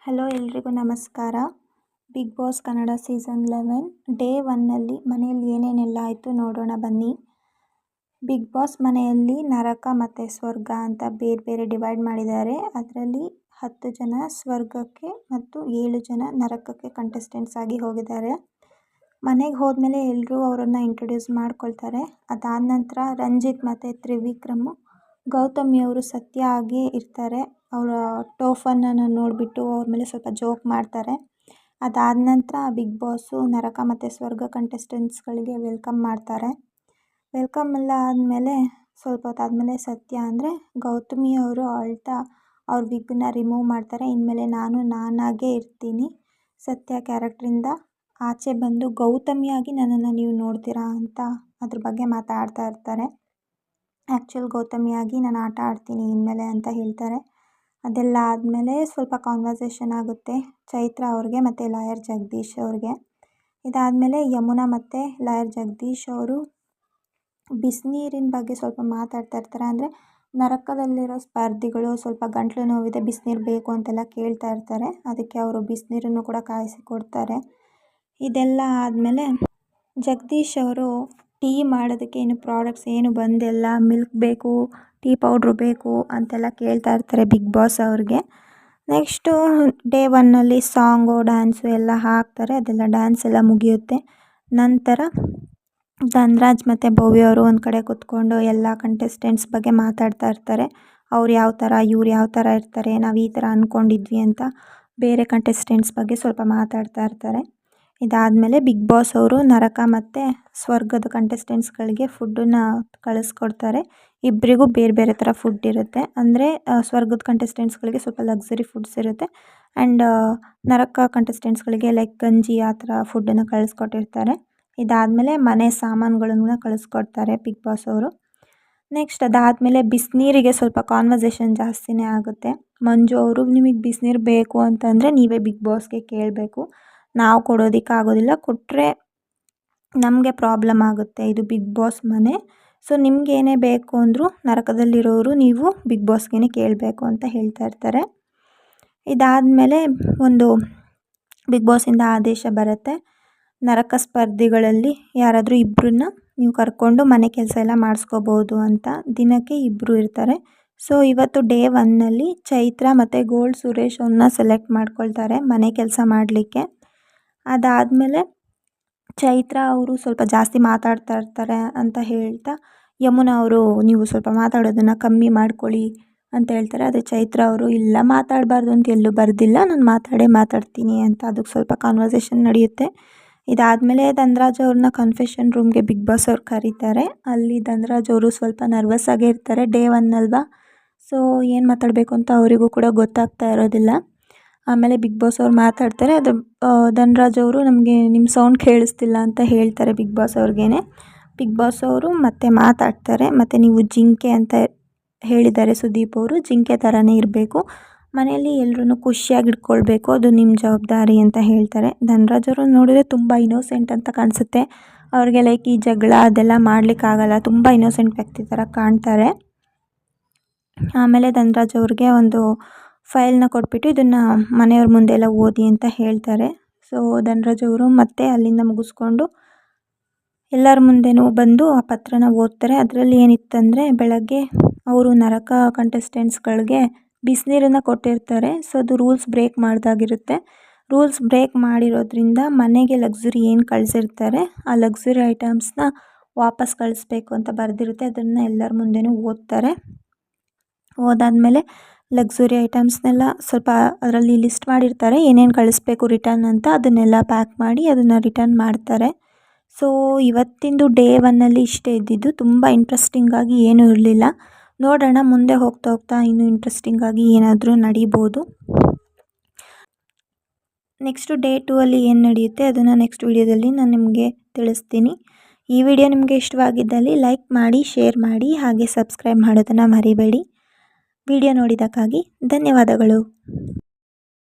Hello ಎಲ್ರಿಗೂ ನಮಸ್ಕಾರ. Bigg Boss Kannada season 11 day 1ನಲ್ಲಿ ಮನೆಯಲ್ಲಿ ಏನೇನೆಲ್ಲ ಆಯಿತು ನೋಡೋಣ ಬನ್ನಿ. ಬಿಗ್ ಬಾಸ್ ಮನೆಯಲ್ಲಿ ನರಕ ಮತ್ತು ಸ್ವರ್ಗ ಅಂತ ಬೇರೆ ಬೇರೆ ಡಿವೈಡ್ ಮಾಡಿದ್ದಾರೆ. ಅದರಲ್ಲಿ 10 ಜನ ಸ್ವರ್ಗಕ್ಕೆ ಮತ್ತು 7 ಜನ ನರಕಕ್ಕೆ ಕಂಟೆಸ್ಟೆಂಟ್ಸ್ ಆಗಿ ಹೋಗಿದ್ದಾರೆ. ಮನೆಗೆ ಹೋದ್ಮೇಲೆ ಎಲ್ಲರೂ ಅವರನ್ನು ಇಂಟ್ರೊಡ್ಯೂಸ್ ಮಾಡ್ಕೊಳ್ತಾರೆ. ಅದಾದ ನಂತರ ರಂಜಿತ್ ಮತ್ತು ತ್ರಿವಿಕ್ರಮ್ ಗೌತಮಿಯವರು ಸತ್ಯ ಆಗಿ ಇರ್ತಾರೆ. ಅವರ ಟೋಫನನ್ನು ನೋಡಿಬಿಟ್ಟು ಅವ್ರ ಮೇಲೆ ಸ್ವಲ್ಪ ಜೋಕ್ ಮಾಡ್ತಾರೆ. ಅದಾದ ನಂತರ ಬಿಗ್ ಬಾಸು ನರಕ ಮತ್ತು ಸ್ವರ್ಗ ಕಂಟೆಸ್ಟೆಂಟ್ಸ್ಗಳಿಗೆ ವೆಲ್ಕಮ್ ಮಾಡ್ತಾರೆ. ವೆಲ್ಕಮ್ ಎಲ್ಲ ಆದಮೇಲೆ ಸ್ವಲ್ಪ ಹೊತ್ತಾದಮೇಲೆ ಸತ್ಯ ಅಂದರೆ ಗೌತಮಿಯವರು ಅಳ್ತಾ ಅವ್ರ ವಿಗ್ನ ರಿಮೂವ್ ಮಾಡ್ತಾರೆ. ಇನ್ಮೇಲೆ ನಾನಾಗೇ ಇರ್ತೀನಿ, ಸತ್ಯ ಕ್ಯಾರೆಕ್ಟ್ರಿಂದ ಆಚೆ ಬಂದು ಗೌತಮಿಯಾಗಿ ನನ್ನನ್ನು ನೀವು ನೋಡ್ತೀರಾ ಅಂತ ಅದ್ರ ಬಗ್ಗೆ ಮಾತಾಡ್ತಾ ಇರ್ತಾರೆ. ಆ್ಯಕ್ಚುಲ್ ಗೌತಮಿಯಾಗಿ ನಾನು ಆಟ ಆಡ್ತೀನಿ ಇನ್ಮೇಲೆ ಅಂತ ಹೇಳ್ತಾರೆ. ಅದೆಲ್ಲ ಆದಮೇಲೆ ಸ್ವಲ್ಪ ಕಾನ್ವರ್ಸೇಷನ್ ಆಗುತ್ತೆ ಚೈತ್ರ ಅವ್ರಿಗೆ ಮತ್ತು ಲಾಯರ್ ಜಗದೀಶ್ ಅವ್ರಿಗೆ. ಇದಾದಮೇಲೆ ಯಮುನಾ ಮತ್ತು ಲಾಯರ್ ಜಗದೀಶ್ ಅವರು ಬಿಸಿನೀರಿನ ಬಗ್ಗೆ ಸ್ವಲ್ಪ ಮಾತಾಡ್ತಾ ಇರ್ತಾರೆ. ಅಂದರೆ ನರಕದಲ್ಲಿರೋ ಸ್ಪರ್ಧಿಗಳು ಸ್ವಲ್ಪ ಗಂಟಲು ನೋವಿದೆ, ಬಿಸಿನೀರು ಬೇಕು ಅಂತೆಲ್ಲ ಕೇಳ್ತಾ ಇರ್ತಾರೆ. ಅದಕ್ಕೆ ಅವರು ಬಿಸಿನೀರನ್ನು ಕೂಡ ಕಾಯಿಸಿ ಕೊಡ್ತಾರೆ. ಇದೆಲ್ಲ ಆದಮೇಲೆ ಜಗದೀಶ್ ಅವರು ಟೀ ಮಾಡೋದಕ್ಕೆ ಏನು ಪ್ರಾಡಕ್ಟ್ಸ್ ಏನು ಬಂದಿಲ್ಲ, ಮಿಲ್ಕ್ ಬೇಕು, ಟೀ ಪೌಡ್ರು ಬೇಕು ಅಂತೆಲ್ಲ ಕೇಳ್ತಾ ಇರ್ತಾರೆ ಬಿಗ್ ಬಾಸ್ ಅವ್ರಿಗೆ. ನೆಕ್ಸ್ಟು ಡೇ 1ನಲ್ಲಿ ಸಾಂಗು ಡ್ಯಾನ್ಸು ಎಲ್ಲ ಹಾಕ್ತಾರೆ. ಅದೆಲ್ಲ ಡ್ಯಾನ್ಸ್ ಎಲ್ಲ ಮುಗಿಯುತ್ತೆ. ನಂತರ ಧನ್ರಾಜ್ ಮತ್ತು ಭವ್ಯ ಅವರು ಒಂದು ಕಡೆ ಕೂತ್ಕೊಂಡು ಎಲ್ಲ ಕಂಟೆಸ್ಟೆಂಟ್ಸ್ ಬಗ್ಗೆ ಮಾತಾಡ್ತಾ ಇರ್ತಾರೆ. ಅವ್ರು ಯಾವ ಥರ, ಇವ್ರು ಯಾವ ಥರ ಇರ್ತಾರೆ, ನಾವು ಈ ಥರ ಅಂದ್ಕೊಂಡಿದ್ವಿ ಅಂತ ಬೇರೆ ಕಂಟೆಸ್ಟೆಂಟ್ಸ್ ಬಗ್ಗೆ ಸ್ವಲ್ಪ ಮಾತಾಡ್ತಾ ಇರ್ತಾರೆ. ಇದಾದಮೇಲೆ ಬಿಗ್ ಬಾಸ್ ಅವರು ನರಕ ಮತ್ತು ಸ್ವರ್ಗದ ಕಂಟೆಸ್ಟೆಂಟ್ಸ್ಗಳಿಗೆ ಫುಡ್ಡನ್ನು ಕಳಿಸ್ಕೊಡ್ತಾರೆ. ಇಬ್ಬರಿಗೂ ಬೇರೆ ಬೇರೆ ಥರ ಫುಡ್ ಇರುತ್ತೆ. ಅಂದರೆ ಸ್ವರ್ಗದ ಕಂಟೆಸ್ಟೆಂಟ್ಸ್ಗಳಿಗೆ ಸ್ವಲ್ಪ ಲಕ್ಸುರಿ ಫುಡ್ಸ್ ಇರುತ್ತೆ. ಆ್ಯಂಡ್ ನರಕ ಕಂಟೆಸ್ಟೆಂಟ್ಸ್ಗಳಿಗೆ ಲೈಕ್ ಗಂಜಿ ಆ ಥರ ಫುಡ್ಡನ್ನು ಕಳಿಸ್ಕೊಟ್ಟಿರ್ತಾರೆ. ಇದಾದಮೇಲೆ ಮನೆ ಸಾಮಾನುಗಳನ್ನು ಕಳಿಸ್ಕೊಡ್ತಾರೆ ಬಿಗ್ ಬಾಸ್ ಅವರು. ನೆಕ್ಸ್ಟ್ ಅದಾದಮೇಲೆ ಬಿಸಿನೀರಿಗೆ ಸ್ವಲ್ಪ ಕಾನ್ವರ್ಸೇಷನ್ ಜಾಸ್ತಿನೇ ಆಗುತ್ತೆ. ಮಂಜು ಅವರು ನಿಮಗೆ ಬಿಸಿನೀರು ಬೇಕು ಅಂತಂದರೆ ನೀವೇ ಬಿಗ್ ಬಾಸ್ಗೆ ಕೇಳಬೇಕು, ನಾವು ಕೊಡೋದಕ್ಕಾಗೋದಿಲ್ಲ, ಕೊಟ್ಟರೆ ನಮಗೆ ಪ್ರಾಬ್ಲಮ್ ಆಗುತ್ತೆ, ಇದು ಬಿಗ್ ಬಾಸ್ ಮನೆ, ಸೊ ನಿಮಗೇನೇ ಬೇಕು ಅಂದರೂ ನರಕದಲ್ಲಿರೋರು ನೀವು ಬಿಗ್ ಬಾಸ್ಗೆ ಕೇಳಬೇಕು ಅಂತ ಹೇಳ್ತಾ ಇರ್ತಾರೆ. ಇದಾದಮೇಲೆ ಒಂದು ಬಿಗ್ ಬಾಸಿಂದ ಆದೇಶ ಬರುತ್ತೆ, ನರಕ ಸ್ಪರ್ಧಿಗಳಲ್ಲಿ ಯಾರಾದರೂ ಇಬ್ಬರನ್ನ ನೀವು ಕರ್ಕೊಂಡು ಮನೆ ಕೆಲಸ ಎಲ್ಲ ಮಾಡಿಸ್ಕೋಬೋದು ಅಂತ. ದಿನಕ್ಕೆ 2 ಇರ್ತಾರೆ. ಸೊ ಇವತ್ತು ಡೇ 1ನಲ್ಲಿ ಚೈತ್ರ ಮತ್ತು ಗೋಲ್ಡ್ ಸುರೇಶ್ ಅವ್ರನ್ನ ಸೆಲೆಕ್ಟ್ ಮಾಡ್ಕೊಳ್ತಾರೆ ಮನೆ ಕೆಲಸ ಮಾಡಲಿಕ್ಕೆ. ಅದಾದಮೇಲೆ ಚೈತ್ರ ಅವರು ಸ್ವಲ್ಪ ಜಾಸ್ತಿ ಮಾತಾಡ್ತಾ ಇರ್ತಾರೆ ಅಂತ ಹೇಳ್ತಾ ಯಮುನಾ ಅವರು ನೀವು ಸ್ವಲ್ಪ ಮಾತಾಡೋದನ್ನು ಕಮ್ಮಿ ಮಾಡ್ಕೊಳ್ಳಿ ಅಂತ ಹೇಳ್ತಾರೆ. ಆದರೆ ಚೈತ್ರ ಅವರು ಇಲ್ಲ, ಮಾತಾಡಬಾರ್ದು ಅಂತ ಎಲ್ಲೂ ಬರೆದಿಲ್ಲ, ನಾನು ಮಾತಾಡ್ತೀನಿ ಅಂತ ಅದಕ್ಕೆ ಸ್ವಲ್ಪ ಕಾನ್ವರ್ಸೇಷನ್ ನಡೆಯುತ್ತೆ. ಇದಾದಮೇಲೆ ಧನ್ರಾಜ್ ಅವ್ರನ್ನ ಕನ್ಫೆಷನ್ ರೂಮ್ಗೆ ಬಿಗ್ ಬಾಸ್ ಅವ್ರು ಕರೀತಾರೆ. ಅಲ್ಲಿ ಧನ್ರಾಜ್ ಅವರು ಸ್ವಲ್ಪ ನರ್ವಸ್ ಆಗೇ ಇರ್ತಾರೆ. ಡೇ 1 ಅಲ್ವಾ, ಸೊ ಏನು ಮಾತಾಡಬೇಕು ಅಂತ ಅವರಿಗೂ ಕೂಡ ಗೊತ್ತಾಗ್ತಾ ಇರೋದಿಲ್ಲ. ಆಮೇಲೆ ಬಿಗ್ ಬಾಸ್ ಅವ್ರು ಮಾತಾಡ್ತಾರೆ. ಅದು ಧನ್ರಾಜ್ ಅವರು ನಮಗೆ ನಿಮ್ಮ ಸೌಂಡ್ ಕೇಳಿಸ್ತಿಲ್ಲ ಅಂತ ಹೇಳ್ತಾರೆ ಬಿಗ್ ಬಾಸ್ ಅವ್ರಿಗೇನೆ. ಬಿಗ್ ಬಾಸ್ ಅವರು ಮತ್ತೆ ಮಾತಾಡ್ತಾರೆ. ಮತ್ತು ನೀವು ಜಿಂಕೆ ಅಂತ ಹೇಳಿದ್ದಾರೆ ಸುದೀಪ್ ಅವರು, ಜಿಂಕೆ ಥರನೇ ಇರಬೇಕು, ಮನೆಯಲ್ಲಿ ಎಲ್ಲರೂ ಖುಷಿಯಾಗಿ ಇಟ್ಕೊಳ್ಬೇಕು, ಅದು ನಿಮ್ಮ ಜವಾಬ್ದಾರಿ ಅಂತ ಹೇಳ್ತಾರೆ. ಧನ್ರಾಜ್ ಅವರು ನೋಡಿದ್ರೆ ತುಂಬ ಇನ್ನೋಸೆಂಟ್ ಅಂತ ಕಾಣಿಸುತ್ತೆ. ಅವ್ರಿಗೆ ಲೈಕ್ ಈ ಜಗಳ ಅದೆಲ್ಲ ಮಾಡಲಿಕ್ಕಾಗಲ್ಲ, ತುಂಬ ಇನ್ನೋಸೆಂಟ್ ವ್ಯಕ್ತಿ ಥರ ಕಾಣ್ತಾರೆ. ಆಮೇಲೆ ಧನ್ರಾಜ್ ಅವ್ರಿಗೆ ಒಂದು ಫೈಲ್ನ ಕೊಟ್ಬಿಟ್ಟು ಇದನ್ನು ಮನೆಯವ್ರ ಮುಂದೆ ಎಲ್ಲ ಓದಿ ಅಂತ ಹೇಳ್ತಾರೆ. ಸೊ ಧನ್ರಾಜ್ ಅವರು ಮತ್ತೆ ಅಲ್ಲಿಂದ ಮುಗಿಸ್ಕೊಂಡು ಎಲ್ಲರ ಮುಂದೆನೂ ಬಂದು ಆ ಪತ್ರನ ಓದ್ತಾರೆ. ಅದರಲ್ಲಿ ಏನಿತ್ತಂದರೆ ಬೆಳಗ್ಗೆ ಅವರು ನರಕ ಕಂಟೆಸ್ಟೆಂಟ್ಸ್ಗಳಿಗೆ ಬಿಸಿನೀರನ್ನು ಕೊಟ್ಟಿರ್ತಾರೆ. ಸೊ ಅದು ರೂಲ್ಸ್ ಬ್ರೇಕ್ ಮಾಡಿದಾಗಿರುತ್ತೆ. ರೂಲ್ಸ್ ಬ್ರೇಕ್ ಮಾಡಿರೋದ್ರಿಂದ ಮನೆಗೆ ಲಕ್ಸುರಿ ಏನು ಕಳಿಸಿರ್ತಾರೆ ಆ ಲಕ್ಸುರಿ ಐಟಮ್ಸ್ನ ವಾಪಸ್ ಕಳಿಸ್ಬೇಕು ಅಂತ ಬರೆದಿರುತ್ತೆ. ಅದನ್ನು ಎಲ್ಲರ ಮುಂದೆನೂ ಓದ್ತಾರೆ. ಓದಾದಮೇಲೆ ಲಕ್ಸುರಿ ಐಟಮ್ಸ್ನೆಲ್ಲ ಸ್ವಲ್ಪ ಅದರಲ್ಲಿ ಲಿಸ್ಟ್ ಮಾಡಿರ್ತಾರೆ ಏನೇನು ಕಳಿಸ್ಬೇಕು ರಿಟರ್ನ್ ಅಂತ, ಅದನ್ನೆಲ್ಲ ಪ್ಯಾಕ್ ಮಾಡಿ ಅದನ್ನು ರಿಟರ್ನ್ ಮಾಡ್ತಾರೆ. ಸೊ ಇವತ್ತಿಂದು ಡೇ 1ನಲ್ಲಿ ಇಷ್ಟೇ ಇದ್ದಿದ್ದು. ತುಂಬ ಇಂಟ್ರೆಸ್ಟಿಂಗಾಗಿ ಏನೂ ಇರಲಿಲ್ಲ. ನೋಡೋಣ ಮುಂದೆ ಹೋಗ್ತಾ ಇನ್ನೂ ಇಂಟ್ರೆಸ್ಟಿಂಗಾಗಿ ಏನಾದರೂ ನಡೀಬೋದು. ನೆಕ್ಸ್ಟು ಡೇ 2ಅಲ್ಲಿ ಏನು ನಡೆಯುತ್ತೆ ಅದನ್ನು ನೆಕ್ಸ್ಟ್ ವೀಡಿಯೋದಲ್ಲಿ ನಾನು ನಿಮಗೆ ತಿಳಿಸ್ತೀನಿ. ಈ ವಿಡಿಯೋ ನಿಮಗೆ ಇಷ್ಟವಾಗಿದ್ದಲ್ಲಿ ಲೈಕ್ ಮಾಡಿ, ಶೇರ್ ಮಾಡಿ, ಹಾಗೆ ಸಬ್ಸ್ಕ್ರೈಬ್ ಮಾಡೋದನ್ನು ಮರಿಬೇಡಿ. ವಿಡಿಯೋ ನೋಡಿದ್ದಕ್ಕಾಗಿ ಧನ್ಯವಾದಗಳು.